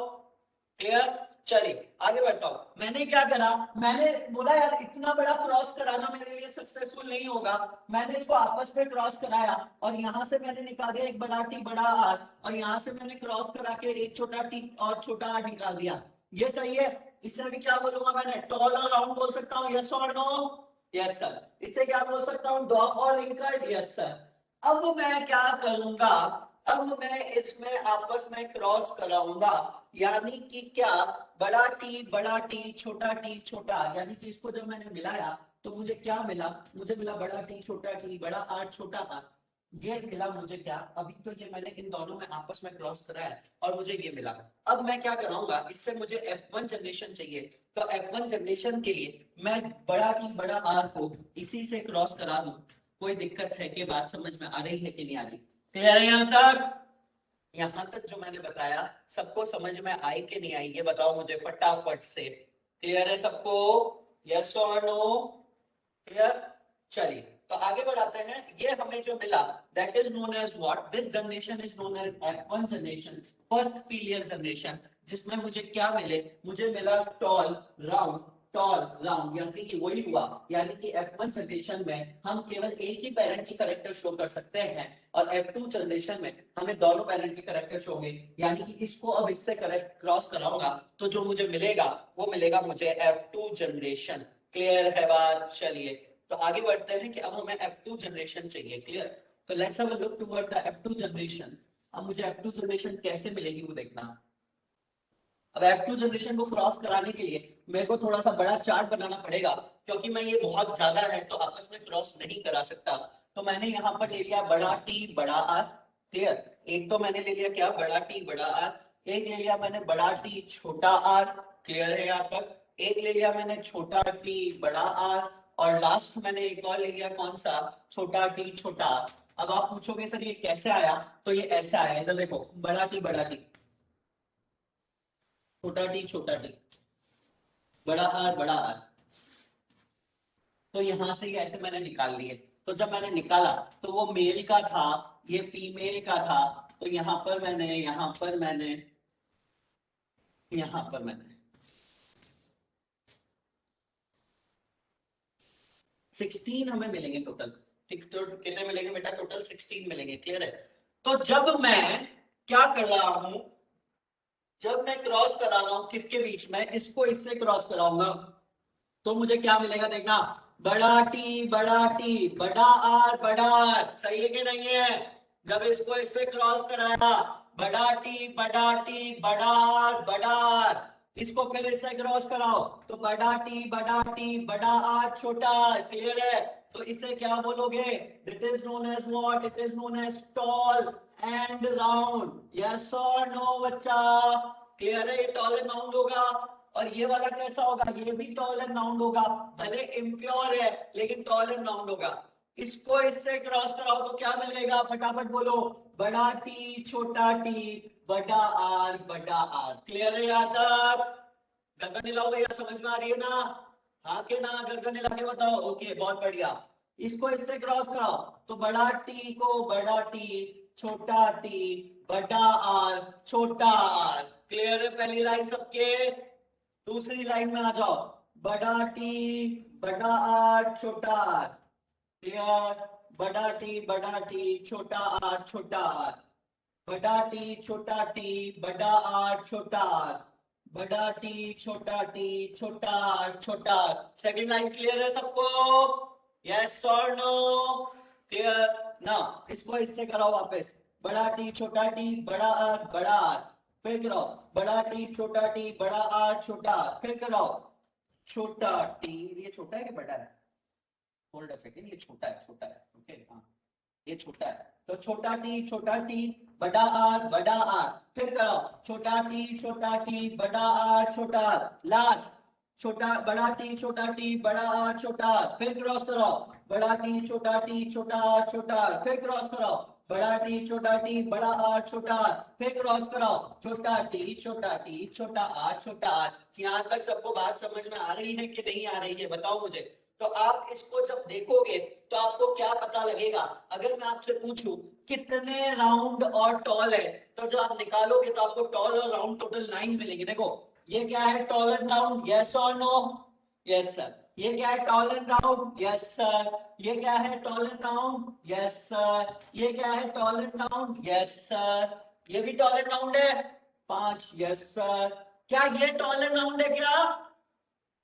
क्लियर? चलिए आगे बढ़ता हूं। मैंने क्या करा? मैंने बोला यार इतना बड़ा क्रॉस कराना मेरे लिए सक्सेसफुल नहीं होगा, मैंने इसको आपस में क्रॉस कराया और यहां से मैंने निकाल दिया एक बड़ा टी बड़ा आर, और यहां से मैंने क्रॉस करा के एक छोटा टी और छोटा आर निकाल दिया। ये सही है? इससे भी क्या बोलूंगा मैंने? टॉल और राउंड बोल सकता हूँ, यस और नो? Yes sir. इससे क्या बोल सकता हूँ? डॉग और रिंकल्ड, यस सर। अब मैं क्या करूंगा? अब मैं इसमें आपस में क्रॉस कराऊंगा, यानी कि क्या? बड़ा टी छोटा, यानी कि इसको जब मैंने मिलाया तो मुझे क्या मिला? मुझे मिला बड़ा टी बड़ा आर छोटा आर। ये मिला मुझे क्या? अभी तो ये मैंने इन दोनों में आपस में क्रॉस कराया और मुझे ये मिला। अब मैं क्या कराऊंगा? इससे मुझे F1 जनरेशन चाहिए, तो F1 जनरेशन के लिए मैं बड़ा टी बड़ा आर को इसी से क्रॉस करा दूं। कोई दिक्कत है कि बात समझ में आ रही है कि नहीं आ रही? क्लियर है यहां तक? यहां तक जो मैंने बताया सबको समझ में आई कि नहीं आई? ये बताओ मुझे फटाफट से। क्लियर है सबको? यस और नो? क्लियर? चलिए तो आगे बढ़ाते हैं। ये हमें जो मिला that is known as what? This generation is known as F1 generation, first filial generation, जिसमें मुझे क्या मिले? मुझे मिला टॉल राउंड, यानी कि वही हुआ, यानी कि F1 जनरेशन में हम केवल एक ही पेरेंट की कैरेक्टर शो कर सकते हैं और F2 जनरेशन में हमें दोनों पेरेंट के कैरेक्टर शो होंगे, यानी कि इसको अब इससे करेक्ट क्रॉस कराऊंगा तो जो मुझे मिलेगा वो मिलेगा मुझे F2 जनरेशन। क्लियर है बात? चलिए तो आगे बढ़ते हैं कि अब हमें F2 जनरेशन चाहिए। क्लियर? तो let's have a look toward the F2 generation. अब मुझे F2 जनरेशन कैसे मिलेगी वो देखना। अब F2 जनरेशन को क्रॉस कराने के लिए मेरे को थोड़ा सा बड़ा चार्ट बनाना पड़ेगा, क्योंकि मैं ये बहुत ज्यादा है तो आपस में क्रॉस नहीं करा सकता। तो मैंने यहाँ पर ले लिया बड़ा टी बड़ा आर। क्लियर? एक तो मैंने ले लिया क्या? बड़ा टी बड़ा आर। एक ले लिया मैंने बड़ा टी छोटा आर। क्लियर है यहाँ तक? एक ले लिया मैंने छोटा टी बड़ा आर, और लास्ट मैंने एक और ले लिया कौन सा? छोटा टी छोटा आर। अब आप पूछोगे सर ये कैसे आया? तो ये ऐसे आया, इधर देखो, बड़ा टी छोटा टी बड़ा आर। तो यहां से ऐसे मैंने निकाल लिए। तो जब मैंने निकाला तो वो मेल का था, ये फीमेल का था। तो यहां पर मैंने 16 हमें मिलेंगे टोटल। ठीक, तो कितने मिलेंगे बेटा? टोटल 16 मिलेंगे। क्लियर है? तो जब मैं क्या कर रहा हूं? जब मैं क्रॉस करा रहा हूं किसके बीच में? इसको इससे क्रॉस कराऊंगा तो मुझे क्या मिलेगा देखना। बड़ा टी बड़ा आर। सही है कि नहीं है? जब इसको इससे क्रॉस कराया बड़ा आर, इसको फिर इससे क्रॉस कराओ तो बड़ा आर छोटा आर। क्लियर है? तो इसे क्या बोलोगे? It is known as what? It is known as tall and round. Yes और नो बच्चा? क्लियर है? ये टॉल एंड राउंड होगा। और ये वाला कैसा होगा? ये भी टॉल एंड राउंड होगा, भले इम्प्योर है लेकिन टॉल एंड राउंड होगा। इसको इससे क्रॉस कराओ तो क्या मिलेगा? फटाफट बोलो। बड़ा टी बड़ा आर। क्लियर है यहाँ तक? गर्दन हिलाओ भैया, समझ में आ रही है ना? हाँ के ना? गर्दन हिला के बताओ। ओके, बहुत बढ़िया। इसको इससे क्रॉस कराओ तो बड़ा टी को बड़ा टी बड़ा आर छोटा आर। क्लियर है पहली लाइन सबके? दूसरी लाइन में आ जाओ। बड़ा टी बड़ा आर छोटा आर। क्लियर? बड़ा टी छोटा आर। बड़ा टी बड़ा आर छोटा आर। बड़ा टी छोटा आर छोटा आर। सेकंड लाइन क्लियर है सबको? यस और नो? क्लियर ना? इसको इससे कराओ वापस। बड़ा टी छोटा टी बड़ा आर बड़ा आर, फिर कराओ बड़ा टी छोटा टी बड़ा आर छोटा आर, फिर कराओ छोटा टी, ये छोटा है कि बड़ा है, होल्ड अ सेकंड, ये छोटा है, छोटा है, ओके हाँ ये छोटा है, तो छोटा टी बड़ा आर बड़ा आर, फिर करो छोटा टी बड़ा आर छोटा आर, लास्ट छोटा टी बड़ा आर छोटा आर, फिर क्रॉस करो बड़ा टी छोटा आर छोटा आर, फिर क्रॉस करो बड़ा टी बड़ा आर छोटा आर, फिर क्रॉस करो छोटा टी छोटा आर। यहाँ तक सबको बात समझ में आ रही है कि नहीं आ रही है, बताओ मुझे। तो आप इसको जब देखोगे तो आपको क्या पता लगेगा, अगर मैं आपसे पूछूं कितने राउंड और टॉल है, तो जो आप निकालोगे तो आपको टॉल और राउंड टोटल 9 मिलेंगे। देखो ये क्या है, टॉल एंड राउंड, यस और नो, यस सर। ये क्या है, tall and round, yes sir. ये क्या है, tall and round, yes sir. ये क्या है, tall and round, yes sir. ये भी टॉल एंड राउंड है, 5, यस सर। क्या ये टॉल एंड राउंड है क्या?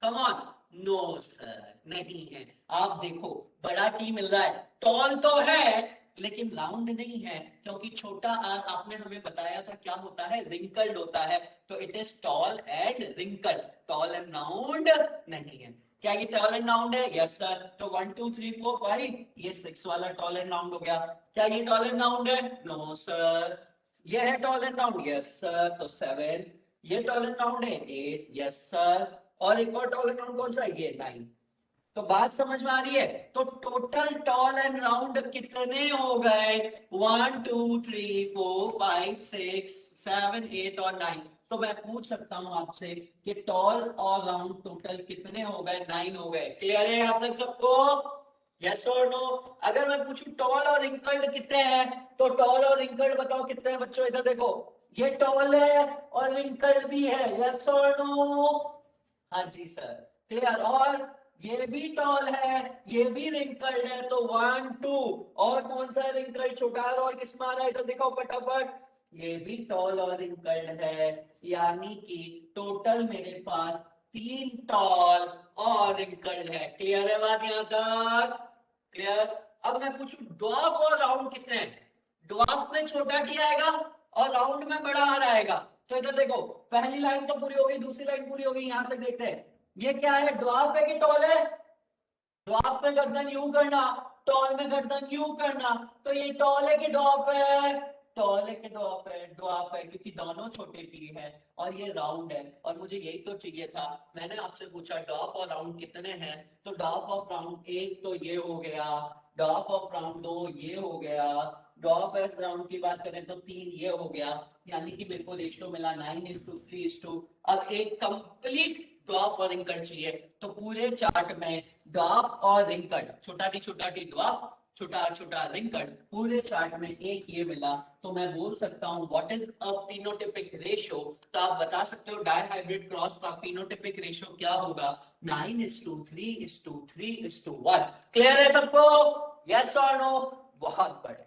कम ऑन, नो सर नहीं है। आप देखो बड़ा टी मिल रहा है, टॉल तो है लेकिन राउंड नहीं है, क्योंकि छोटा आर आपने हमें बताया था क्या होता है, रिंकल्ड होता है, तो it is tall and wrinkled, toll and round नहीं है। क्या ये टॉल एंड राउंड है? Yes sir. तो 1 2 3 4 5, ये 6 वाला टॉल एंड राउंड हो गया। क्या ये टॉल एंड राउंड है? No sir. ये है tall and round, yes sir, तो 7। ये टॉल एंड राउंड है 8, यस सर। और एक और टॉल एंड राउंड कौन सा है, ये 9। तो बात समझ में आ रही है? तो टोटल टॉल एंड राउंड कितने हो गए, 1 2 3 4 5 6 7 8 और 9। तो मैं पूछ सकता हूं आपसे कि टॉल और राउंड टोटल कितने हो गए, 9 हो गए। क्लियर है आप तक सबको? यस और नो? अगर मैं पूछूं टॉल और रिंकल्ड कितने हैं, तो टॉल और रिंकल्ड बताओ कितने हैं बच्चों, इधर देखो। ये टॉल है और रिंकल्ड भी है, यस और नो? हाँ जी सर। क्लियर? और ये भी टॉल है, ये भी रिंकल्ड है, तो 1 2। और कौन सा रिंकल्ड, छोटा और किस में आ रहा है, इधर दिखाओ फटाफट। ये भी टॉल और रिंकल्ड है, यानी कि टोटल मेरे पास 3 टॉल और रिंकल्ड है। क्लियर है बात यहां तक? क्लियर? अब मैं पूछूं ड्वार्फ और राउंड कितने हैं। ड्वार्फ में छोटा टी आएगा और राउंड में बड़ा आर आएगा। तो इधर देखो, पहली लाइन तो पूरी हो गई, दूसरी लाइन पूरी हो गई, यहां तक देखते हैं। ये क्या है, ड्वार्फ है कि टॉल है? ड्वार्फ में गर्दन यूं करना, टॉल में गर्दन यूं करना, तो ये टॉल है कि ड्वार्फ है? टॉल है कि ड्वार्फ है? ड्वार्फ है, क्योंकि दोनों छोटे टी है और ये राउंड है, और मुझे यही तो चाहिए था। मैंने आपसे पूछा ड्वार्फ और राउंड कितने हैं, तो ड्वार्फ ऑफ राउंड 1 तो ये हो गया, ड्वार्फ ऑफ राउंड 2 ये हो गया, ड्वार्फ ऑफ राउंड की बात करें तो 3 ये हो गया, यानी कि मेरे को रेशियो मिला 9:3:2। अब एक कंप्लीट ड्वार्फ और रिंकल्ड चाहिए, तो पूरे चार्ट में ड्वार्फ और रिंकल्ड, छोटा टी ड्वार्फ, छोटा रिंकल्ड, पूरे चार्ट में एक ये मिला। तो मैं बोल सकता हूं what is a phenotypic ratio. तो आप बता सकते हो डायहाइब्रिड क्रॉस का फिनोटाइपिक रेशियो क्या होगा, 9:3:3:1। क्लियर है सबको? यस और नो? बहुत बढ़िया।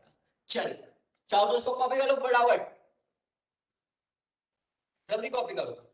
चलिए चाहो दोस्तों कॉपी करो फटाफट, जल्दी कॉपी करो।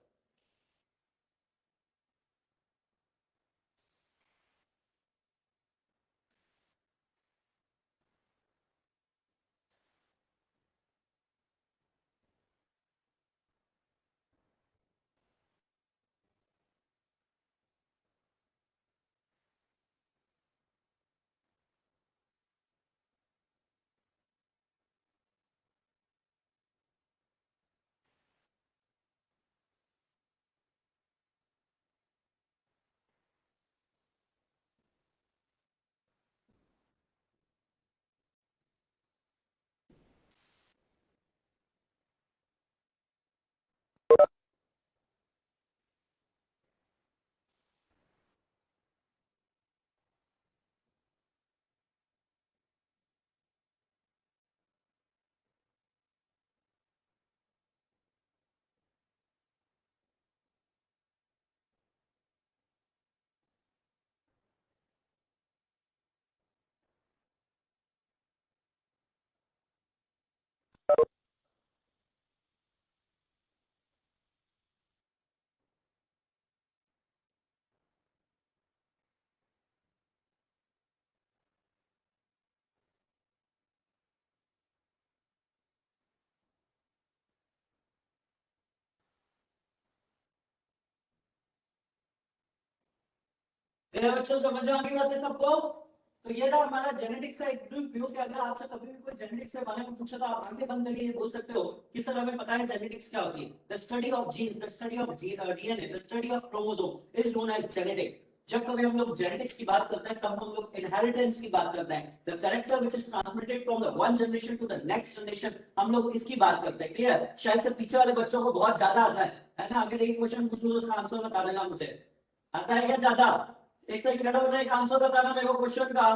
ये बच्चों समझ में आ गई बातें सबको? तो ये था हमारा जेनेटिक्स का एक ब्रीफ व्यू कि अगर आपसे कभी भी कोई जेनेटिक्स के बारे में पूछे तो आप आंखें बंद करके ये बोल सकते हो कि सर हमें पता है जेनेटिक्स क्या होती है। The study of genes, the study of DNA, the study of chromosome is known as genetics. जब कभी हम लोग जेनेटिक्स की बात करते हैं तब हम लोग इनहेरिटेंस की बात करते हैं, the character which is transmitted from the one generation to the next generation, हम लोग इसकी बात करते हैं। क्लियर? शायद से पीछे वाले बच्चों को बहुत ज्यादा आता है ना? अगर एक क्वेश्चन पूछ लो तो उसका आंसर बता देना मुझे। आता है क्या ज्यादा? एक सेकंड खड़ा हो जाए, एक आंसर बताना मेरे को क्वेश्चन का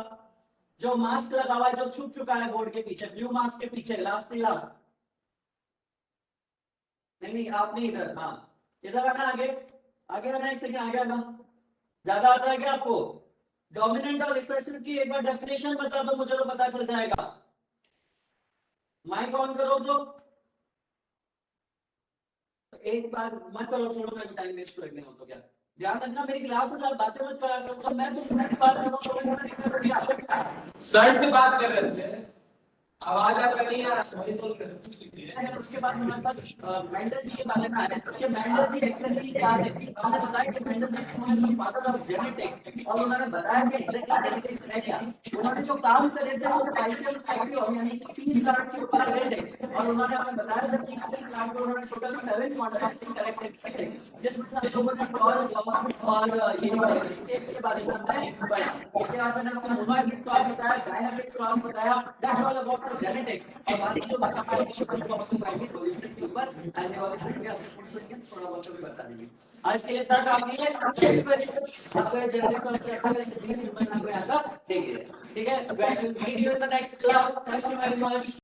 जो मास्क लगा हुआ है, जो छुप चुका है बोर्ड के पीछे, ब्लू मास्क के पीछे, लास्ट लास्ट। नहीं नहीं आप नहीं, इधर, हाँ इधर आना, आगे आगे आना, एक सेकंड आगे आना। ज्यादा आता है क्या आपको? डोमिनेंट और रिसेसिव की एक बार डेफिनेशन बता दो मुझे तो पता चल जाएगा। माइक ऑन करो तो एक बार मत करो, छोड़ो, मैं टाइम वेस्ट करने हो तो क्या। ध्यान रखना मेरी क्लास में आप बातें मत करा करो, तो मैं तुमसे बात कर रहा हूं। सर से बात कर रहे थे, आवाज आपका नहीं आ रहा, वही बोल रहे है। उसके बाद हमारे पास मेंडल जी के बारे में आया कि मेंडल जी एक्चुअली क्या है। हमने बताया कि मेंडल जी उन्होंने फादर ऑफ जेनेटिक्स, और उन्होंने बताया कि एग्जैक्टली जेनेटिक्स है क्या। उन्होंने जो काम करे थे वो पाइसियम साइक्लोन यानी कि 3 प्लांट के ऊपर करे थे, और उन्होंने हमें बताया था कि 3 प्लांट को उन्होंने टोटल 7 कॉन्ट्रैक्टिंग करेक्ट थे, जिसमें से लोगों ने क्रॉस और ये के बारे में बताया। इसके बाद मैंने आपको मोनोहाइब्रिड क्रॉस बताया, डायहाइब्रिड क्रॉस बताया, that's all about the genetics. और बाकी जो बचा है इवोल्यूशन के ऊपर एंड इवोल्यूशन के अपने थोड़ा बहुत भी बता देंगे। आज के लिए इतना काफी है। Thank you very much. आपका जेनेटिक्स वाला चैप्टर 20 नंबर में आता देख लीजिए, ठीक है? Video in the next class. Thank you very much.